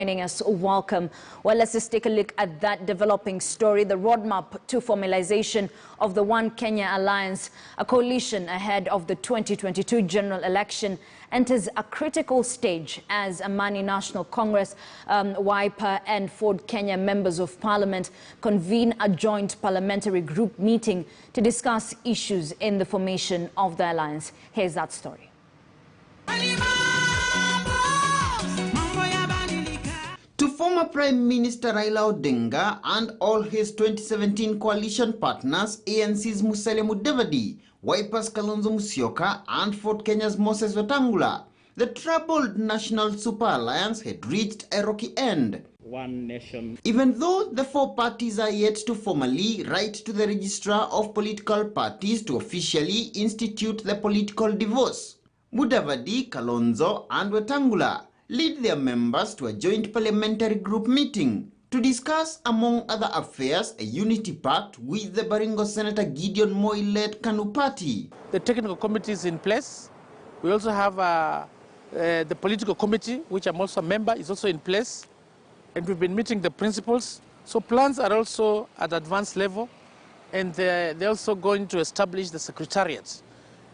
Joining us, welcome. Well, let's just take a look at that developing story, the roadmap to formalization of the One Kenya Alliance, a coalition ahead of the 2022 general election, enters a critical stage as Amani National Congress, O.K.A. and Ford Kenya members of parliament convene a joint parliamentary group meeting to discuss issues in the formation of the alliance. Here's that story. To former Prime Minister Raila Odinga and all his 2017 coalition partners, ANC's Musalia Mudavadi, Wiper's Kalonzo Musyoka and Ford Kenya's Moses Wetangula, the troubled National Super Alliance had reached a rocky end. One nation. Even though the four parties are yet to formally write to the registrar of political parties to officially institute the political divorce, Mudavadi, Kalonzo and Wetangula lead their members to a joint parliamentary group meeting to discuss, among other affairs, a unity pact with the Baringo Senator Gideon Moi-led KANU party. The technical committee is in place. We also have the political committee, which I'm also a member, is also in place. And we've been meeting the principals. So plans are also at advanced level. And they're also going to establish the secretariat.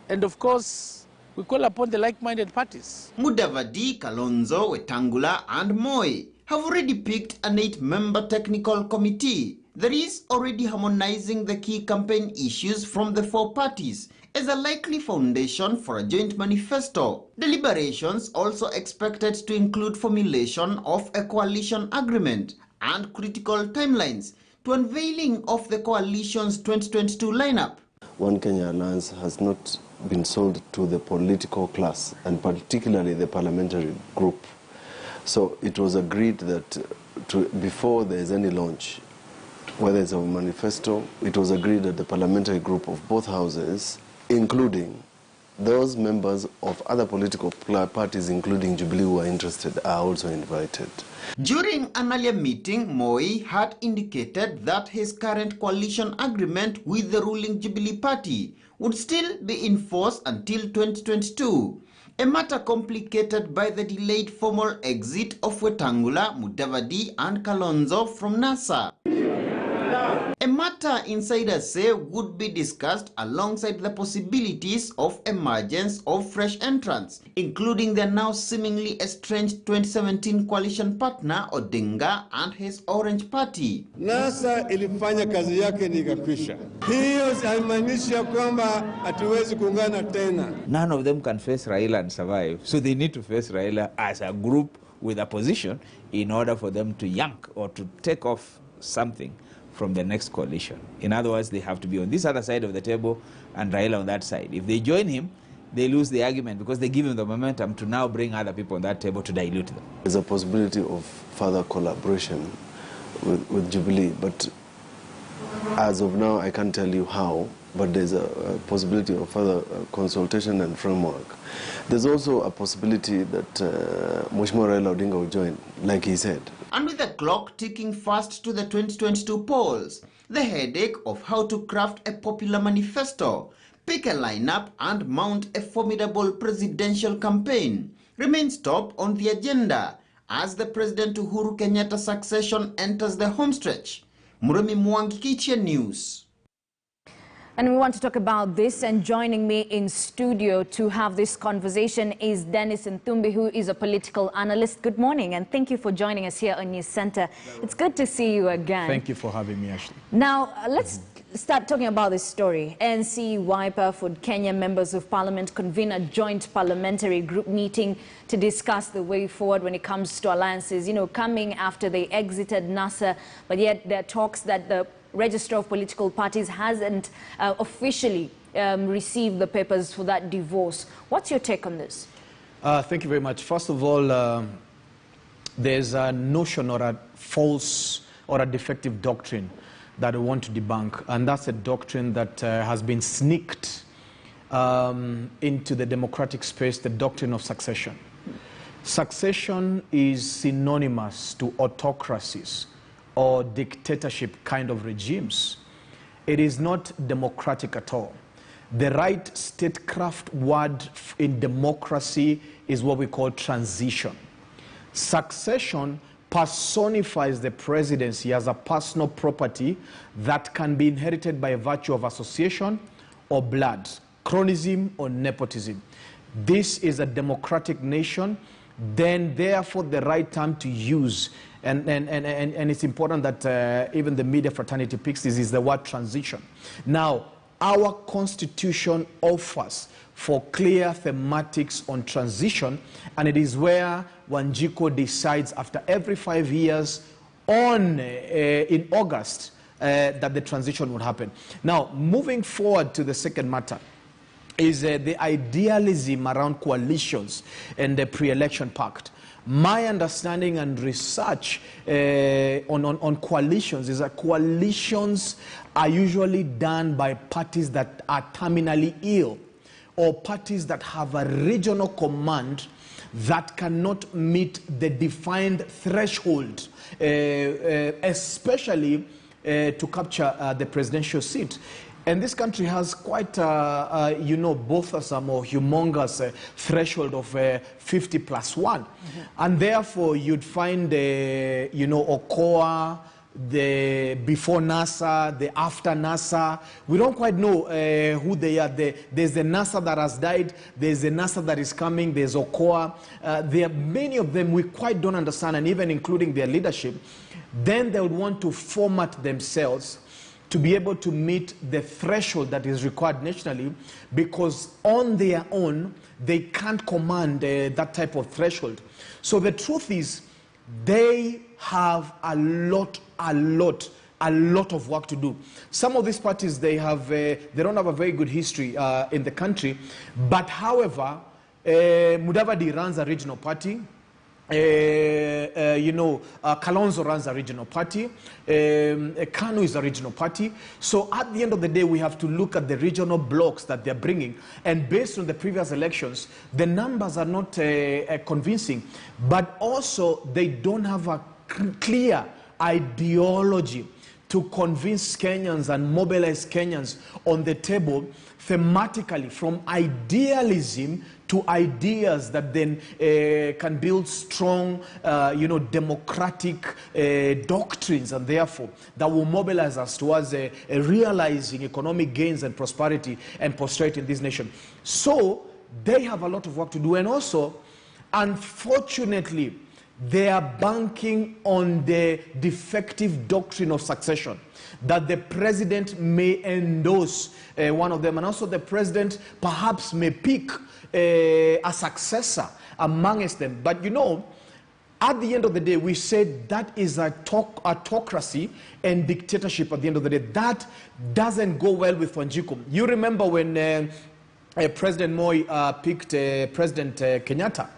And of course, we call upon the like-minded parties. Mudavadi, Kalonzo, Wetangula and Moi have already picked an 8-member technical committee that is already harmonizing the key campaign issues from the four parties as a likely foundation for a joint manifesto. Deliberations also expected to include formulation of a coalition agreement and critical timelines to unveiling of the coalition's 2022 lineup. One Kenya Alliance has not been sold to the political class, and particularly the parliamentary group. So it was agreed that before there is any launch, whether it's a manifesto, it was agreed that the parliamentary group of both houses, including those members of other political parties, including Jubilee, who are interested, are also invited. During an earlier meeting, Moi had indicated that his current coalition agreement with the ruling Jubilee party would still be in force until 2022, a matter complicated by the delayed formal exit of Wetangula, Mudavadi and Kalonzo from NASA. A matter insiders say would be discussed alongside the possibilities of emergence of fresh entrants, including the now seemingly estranged 2017 coalition partner Odinga and his Orange Party. NASA ilifanya kazi yake nikakwisha. Hiyo haimaanishi kwamba hatuwezi kuungana tena. None of them can face Raila and survive, so they need to face Raila as a group with a position in order for them to yank or to take off something from the next coalition. In other words, they have to be on this other side of the table and Raila on that side. If they join him, they lose the argument because they give him the momentum to now bring other people on that table to dilute them. There's a possibility of further collaboration with Jubilee, but as of now, I can't tell you how, but there's a possibility of further consultation and framework. There's also a possibility that Mheshimiwa Raila Odinga will join, like he said. And with the clock ticking fast to the 2022 polls, the headache of how to craft a popular manifesto, pick a lineup and mount a formidable presidential campaign remains top on the agenda as the President Uhuru Kenyatta succession enters the homestretch. Muremi Mwangi, KTN News. And we want to talk about this, and joining me in studio to have this conversation is Dennis Nthumbi, who is a political analyst. Good morning, and thank you for joining us here on News Center. It's good to see you again. Thank you for having me, Ashley. Now, let's start talking about this story. ANC, O.K.A, Ford Kenya members of parliament convene a joint parliamentary group meeting to discuss the way forward when it comes to alliances, coming after they exited NASA, but yet there are talks that the Register of Political Parties hasn't officially received the papers for that divorce. What's your take on this? Thank you very much. First of all, there's a notion or a false or a defective doctrine that I want to debunk, and that's a doctrine that has been sneaked into the democratic space, the doctrine of succession. Succession is synonymous to autocracies or dictatorship kind of regimes. It is not democratic at all. The right statecraft word in democracy is what we call transition. Succession personifies the presidency as a personal property that can be inherited by virtue of association or blood, cronyism or nepotism. This is a democratic nation, then therefore the right term to use, and it's important that even the media fraternity picks this, is the word transition. Now, our constitution offers for clear thematics on transition, and it is where Wanjiku decides after every 5 years in August that the transition would happen. Now, moving forward to the second matter, is the idealism around coalitions and the pre-election pact. My understanding and research on coalitions is that coalitions are usually done by parties that are terminally ill, or parties that have a regional command that cannot meet the defined threshold, especially to capture the presidential seat. And this country has quite, bothersome or humongous threshold of 50 plus 1. And therefore, you'd find, O.K.A, the before NASA, the after NASA. We don't quite know who they are. There's the NASA that has died. There's the NASA that is coming. There's O.K.A. There are many of them we quite don't understand, and even including their leadership. Then they would want to format themselves to be able to meet the threshold that is required nationally, because on their own, they can't command that type of threshold. So the truth is, they have a lot of work to do. Some of these parties, they don't have a very good history in the country, but however, Mudavadi runs a regional party. Kalonzo runs a regional party. Kanu is a regional party. So at the end of the day, we have to look at the regional blocks that they're bringing. And based on the previous elections, the numbers are not convincing. But also, they don't have a clear ideology to convince Kenyans and mobilize Kenyans on the table thematically, from idealism to ideas that then can build strong, democratic doctrines, and therefore that will mobilize us towards realizing economic gains and prosperity and posterity in this nation. So they have a lot of work to do, and also, unfortunately, they are banking on the defective doctrine of succession, that the president may endorse one of them, and also the president perhaps may pick a successor amongst them. But at the end of the day, we said that is a autocracy and dictatorship at the end of the day. That doesn't go well with Wanjiku. You remember when President Moi picked President Kenyatta,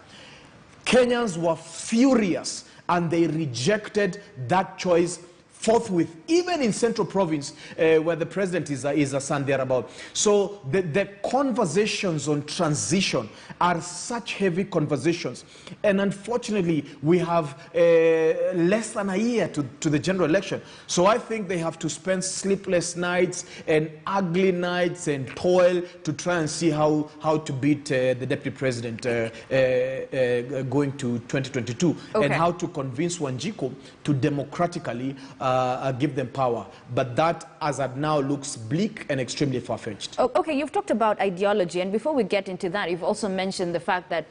Kenyans were furious and they rejected that choice forthwith, even in Central Province, where the president is a son thereabout. So the conversations on transition are such heavy conversations. And unfortunately, we have less than a year to the general election. So I think they have to spend sleepless nights and ugly nights and toil to try and see how to beat the deputy president going to 2022, and how to convince Wanjiku to democratically give them power. But that, as of now, looks bleak and extremely far-fetched. Okay, you've talked about ideology, and before we get into that, you've also mentioned the fact that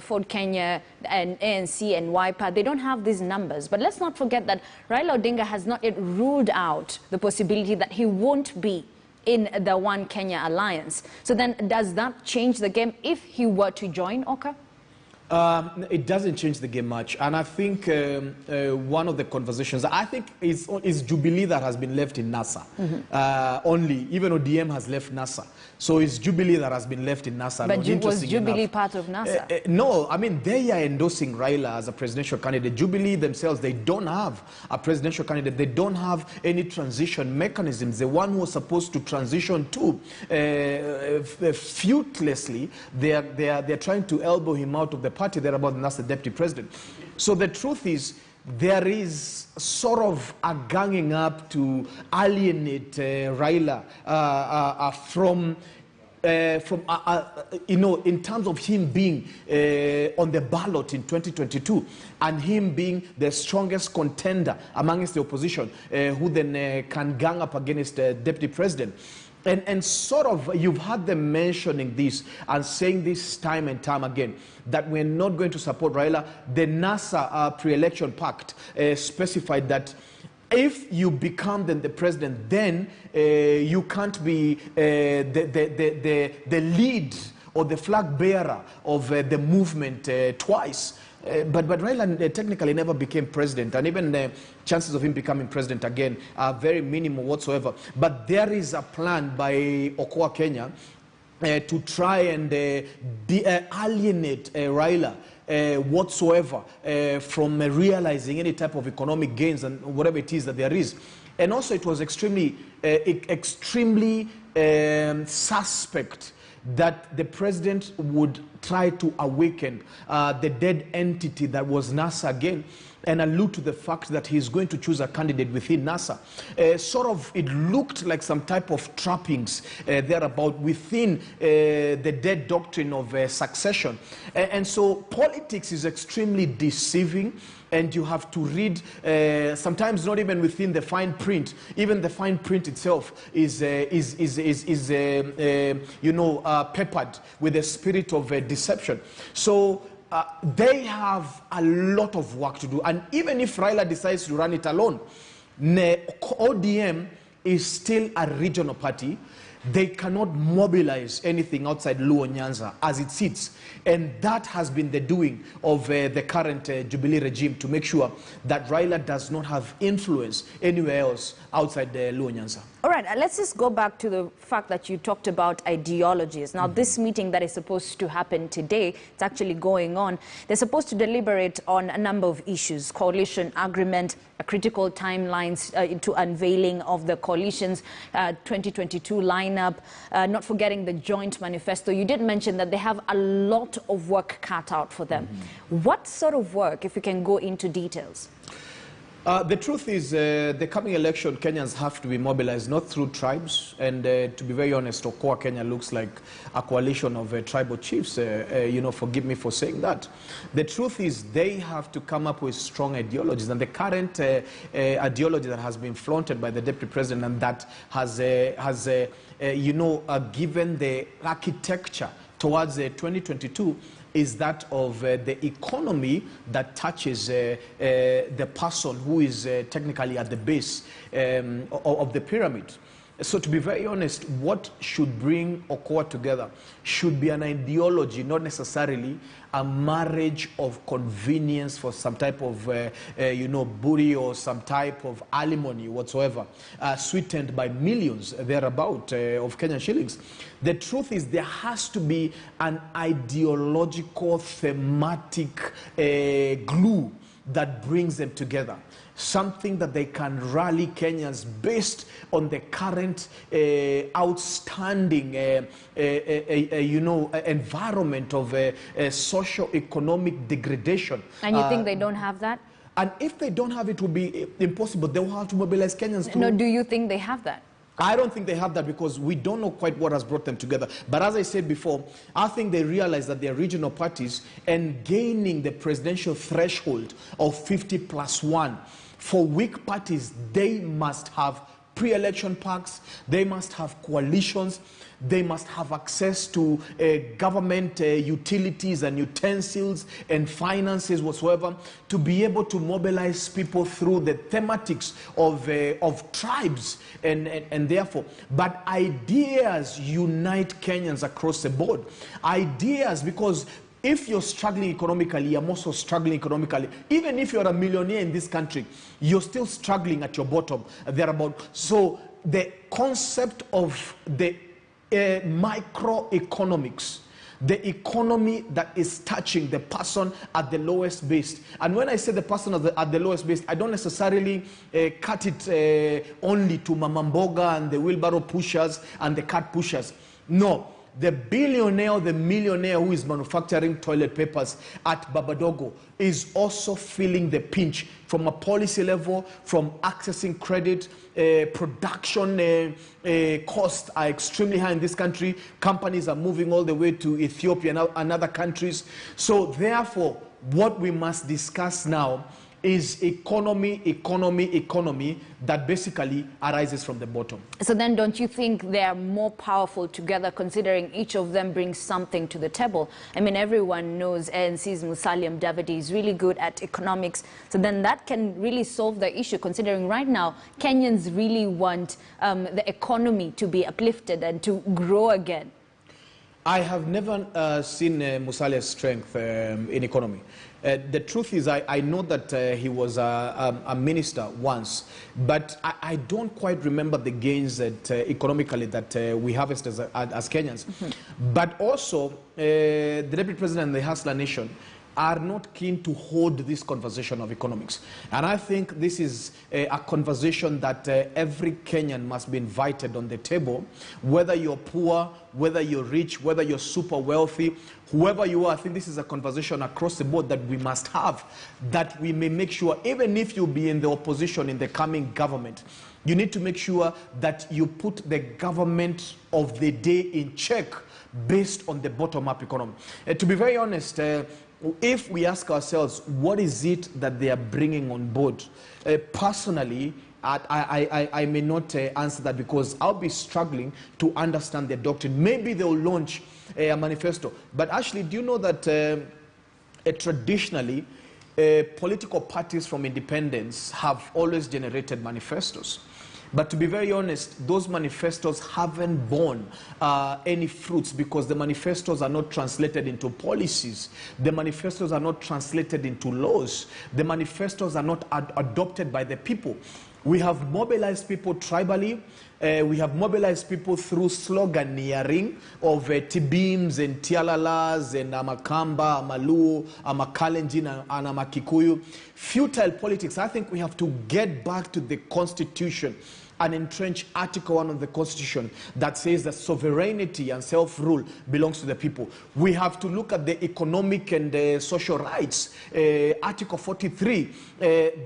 Ford Kenya and ANC and O.K.A, they don't have these numbers. But let's not forget that Raila Odinga has not yet ruled out the possibility that he won't be in the One Kenya alliance. So then, does that change the game if he were to join O.K.A? It doesn't change the game much, and I think one of the conversations, I think, is Jubilee that has been left in NASA. Only, even ODM has left NASA. So it's Jubilee that has been left in NASA. But was Jubilee part of NASA? No, I mean, they are endorsing Raila as a presidential candidate. Jubilee themselves, they don't have a presidential candidate. They don't have any transition mechanisms. The one who was supposed to transition to, fruitlessly, they're trying to elbow him out of the party thereabout, and that's the deputy president. So the truth is, there is sort of a ganging up to alienate Raila from in terms of him being on the ballot in 2022 and him being the strongest contender amongst the opposition, who then can gang up against the deputy president. And sort of, you've heard them mentioning this and saying this time and time again, that we're not going to support Raila. The NASA pre-election pact specified that if you become then the president, then you can't be the lead or the flag bearer of the movement twice. But Raila technically never became president, and even the chances of him becoming president again are very minimal whatsoever. But there is a plan by O.K.A. Kenya to try and alienate Raila whatsoever from realizing any type of economic gains and whatever it is that there is. And also it was extremely suspect that the president would try to awaken the dead entity that was NASA again, and allude to the fact that he's going to choose a candidate within NASA. Sort of, it looked like some type of trappings thereabout within the dead doctrine of succession. And so politics is extremely deceiving, and you have to read, sometimes not even within the fine print. Even the fine print itself is peppered with the spirit of deception. So they have a lot of work to do. And even if Raila decides to run it alone, ODM is still a regional party. They cannot mobilize anything outside Luo Nyanza as it sits. And that has been the doing of the current Jubilee regime, to make sure that Raila does not have influence anywhere else outside Luo Nyanza. All right, let's just go back to the fact that you talked about ideologies. Now, this meeting that is supposed to happen today, it's actually going on. They're supposed to deliberate on a number of issues: coalition agreement, a critical timelines to unveiling of the coalition's 2022 lineup, not forgetting the joint manifesto. You did mention that they have a lot of work cut out for them. What sort of work, if you can go into details? The truth is, the coming election, Kenyans have to be mobilized, not through tribes. And to be very honest, O.K.A. Kenya looks like a coalition of tribal chiefs. Forgive me for saying that. The truth is, they have to come up with strong ideologies. And the current ideology that has been flaunted by the deputy president, and that has given the architecture towards 2022, is that of the economy that touches the person who is technically at the base of the pyramid. So to be very honest, what should bring O.K.A. together should be an ideology, not necessarily a marriage of convenience for some type of, booty or some type of alimony whatsoever, sweetened by millions thereabout of Kenyan shillings. The truth is, there has to be an ideological, thematic glue that brings them together. Something that they can rally Kenyans based on the current outstanding environment of socio-economic degradation. And you think they don't have that? And if they don't have it, it will be impossible. They will have to mobilize Kenyans to... No, do you think they have that? I don't think they have that, because we don't know quite what has brought them together. But as I said before, I think they realize that they're regional parties, and gaining the presidential threshold of 50+1. For weak parties, they must have pre-election pacts, they must have coalitions, they must have access to government utilities and utensils and finances whatsoever, to be able to mobilize people through the thematics of tribes and therefore. But ideas unite Kenyans across the board. Ideas, because if you're struggling economically, I'm also struggling economically. Even if you're a millionaire in this country, you're still struggling at your bottom thereabout. So the concept of the microeconomics, the economy that is touching the person at the lowest base. And when I say the person at the lowest base, I don't necessarily cut it only to Mama Mboga and the wheelbarrow pushers and the cart pushers. No. the billionaire or the millionaire who is manufacturing toilet papers at Babadogo is also feeling the pinch from a policy level, from accessing credit. Production costs are extremely high in this country. Companies are moving all the way to Ethiopia and other countries. So therefore, what we must discuss now is economy that basically arises from the bottom. So then don't you think they are more powerful together, considering each of them brings something to the table? I mean, everyone knows ANC's Musalia Mudavadi is really good at economics. So then that can really solve the issue, considering right now Kenyans really want the economy to be uplifted and to grow again. I have never seen Musalia's strength in economy. The truth is, I know that he was a minister once, but I don't quite remember the gains that economically that we harvested as Kenyans. But also, the Deputy President and the Hustler Nation are not keen to hold this conversation of economics. And I think this is a conversation that every Kenyan must be invited on the table, whether you're poor, whether you're rich, whether you're super wealthy, whoever you are. I think this is a conversation across the board that we must have, that we may make sure, even if you'll be in the opposition in the coming government, you need to make sure that you put the government of the day in check based on the bottom-up economy. To be very honest, if we ask ourselves, what is it that they are bringing on board? Personally, I may not answer that, because I'll be struggling to understand their doctrine. Maybe they'll launch a manifesto. But actually, do you know that traditionally, political parties from independence have always generated manifestos? But to be very honest, those manifestos haven't borne any fruits, because the manifestos are not translated into policies. The manifestos are not translated into laws. The manifestos are not adopted by the people. We have mobilized people tribally. We have mobilized people through sloganeering of Tibims and Tialalas and Amakamba, Amaluo, Amakalenjin and Amakikuyu. Futile politics. I think we have to get back to the Constitution and entrench Article 1 of the Constitution that says that sovereignty and self-rule belongs to the people. We have to look at the economic and social rights, Article 43,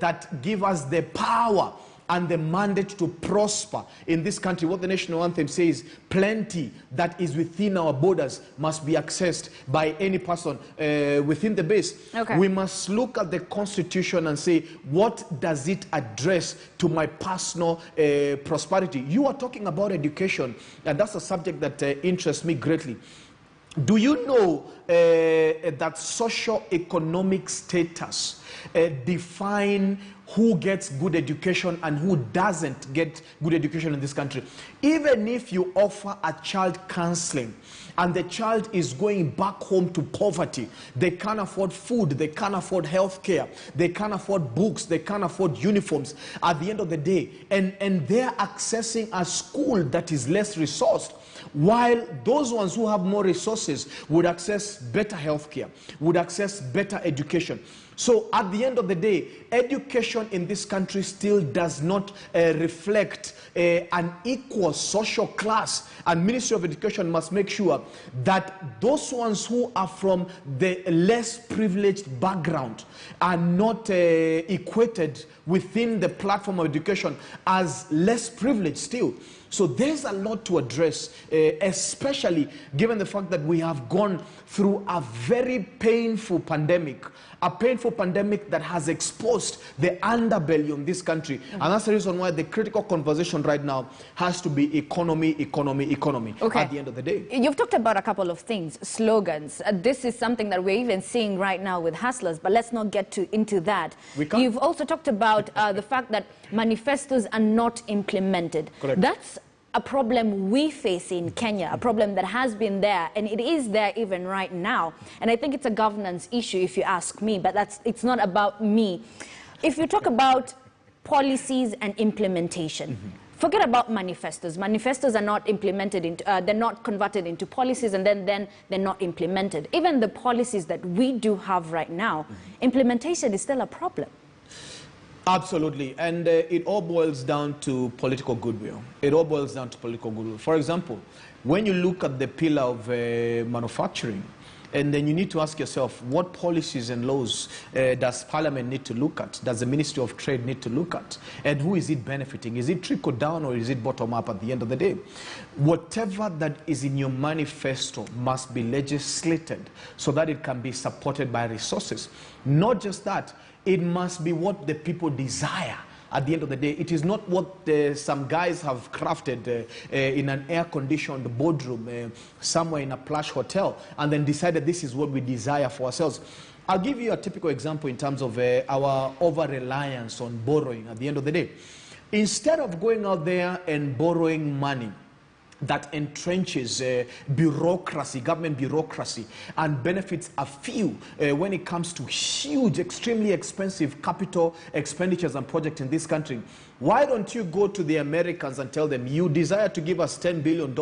that give us the power and the mandate to prosper in this country. What the national anthem says, plenty that is within our borders must be accessed by any person within the base. Okay. We must look at the Constitution and say, what does it address to my personal prosperity? You are talking about education, and that's a subject that interests me greatly. Do you know that socio-economic status define who gets good education and who doesn't get good education in this country? Even if you offer a child counseling and the child is going back home to poverty, they can't afford food, they can't afford health care, they can't afford books, they can't afford uniforms at the end of the day, and they're accessing a school that is less resourced, while those ones who have more resources would access better health care, would access better education. So at the end of the day, education in this country still does not reflect an equal social class, and Ministry of Education must make sure that those ones who are from the less privileged background are not equated within the platform of education as less privileged still. So there's a lot to address, especially given the fact that we have gone through a very painful pandemic, a painful pandemic that has exposed the underbelly in this country. And that's the reason why the critical conversation right now has to be economy, economy, economy at the end of the day. You've talked about a couple of things, slogans. This is something that we're even seeing right now with hustlers, but let's not get into that. You've also talked about the fact that manifestos are not implemented. Correct. That's a problem we face in Kenya, a problem that has been there, and it is there even right now. And I think it's a governance issue, if you ask me, but it's not about me. If you talk about policies and implementation, forget about manifestos. Manifestos are not implemented into, they're not converted into policies, and then they're not implemented. Even the policies that we do have right now, implementation is still a problem. Absolutely, and it all boils down to political goodwill. It all boils down to political goodwill. For example, when you look at the pillar of manufacturing, and then you need to ask yourself, what policies and laws does Parliament need to look at? Does the Ministry of Trade need to look at? And who is it benefiting? Is it trickle down or is it bottom up at the end of the day? Whatever that is in your manifesto must be legislated so that it can be supported by resources. Not just that, it must be what the people desire. At the end of the day, it is not what some guys have crafted in an air-conditioned boardroom somewhere in a plush hotel and then decided this is what we desire for ourselves. I'll give you a typical example in terms of our over-reliance on borrowing at the end of the day. Instead of going out there and borrowing money that entrenches bureaucracy, government bureaucracy, and benefits a few when it comes to huge, extremely expensive capital expenditures and projects in this country. Why don't you go to the Americans and tell them, you desire to give us $10 billion.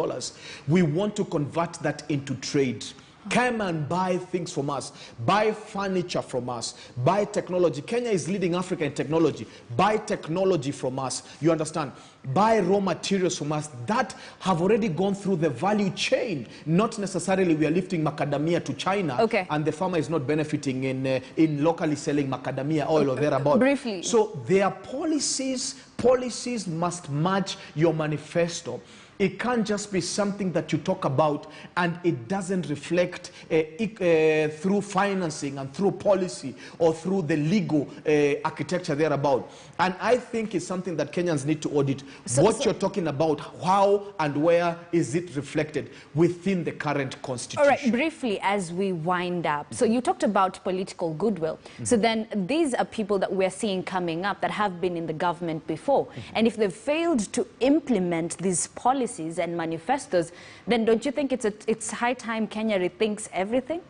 We want to convert that into trade. Come and buy things from us. Buy furniture from us. Buy technology. Kenya is leading Africa in technology. Buy technology from us. You understand? Buy raw materials from us that have already gone through the value chain. Not necessarily we are lifting macadamia to China and the farmer is not benefiting in locally selling macadamia oil or thereabout. Briefly. So their policies must match your manifesto. It can't just be something that you talk about and it doesn't reflect through financing and through policy or through the legal architecture thereabout. And I think it's something that Kenyans need to audit. What you're talking about, how and where is it reflected within the current constitution? All right, briefly as we wind up. So you talked about political goodwill. So then these are people that we're seeing coming up that have been in the government before. And if they've failed to implement these policies and manifestos, then don't you think it's high time Kenya rethinks everything?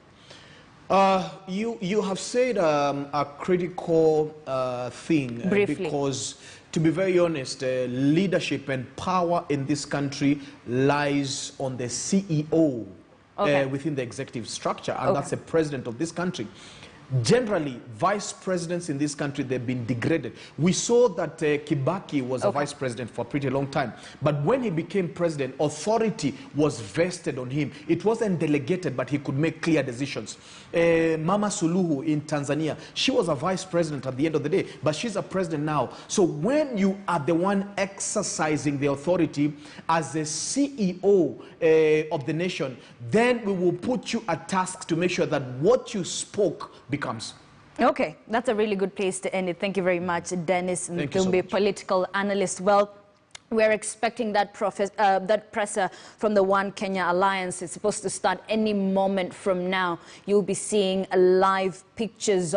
You have said a critical thing because, to be very honest, leadership and power in this country lies on the CEO within the executive structure, and that's the president of this country. Generally, vice presidents in this country, they've been degraded. We saw that Kibaki was a vice president for a pretty long time. But when he became president, authority was vested on him. It wasn't delegated, but he could make clear decisions. Mama Suluhu in Tanzania, she was a vice president at the end of the day, but she's a president now. So when you are the one exercising the authority as the CEO of the nation, then we will put you a task to make sure that what you spoke becomes. Okay, that's a really good place to end it. Thank you very much, Dennis Mthumbi, political analyst. Well, we're expecting that presser from the One Kenya Alliance. It's supposed to start any moment from now. You'll be seeing live pictures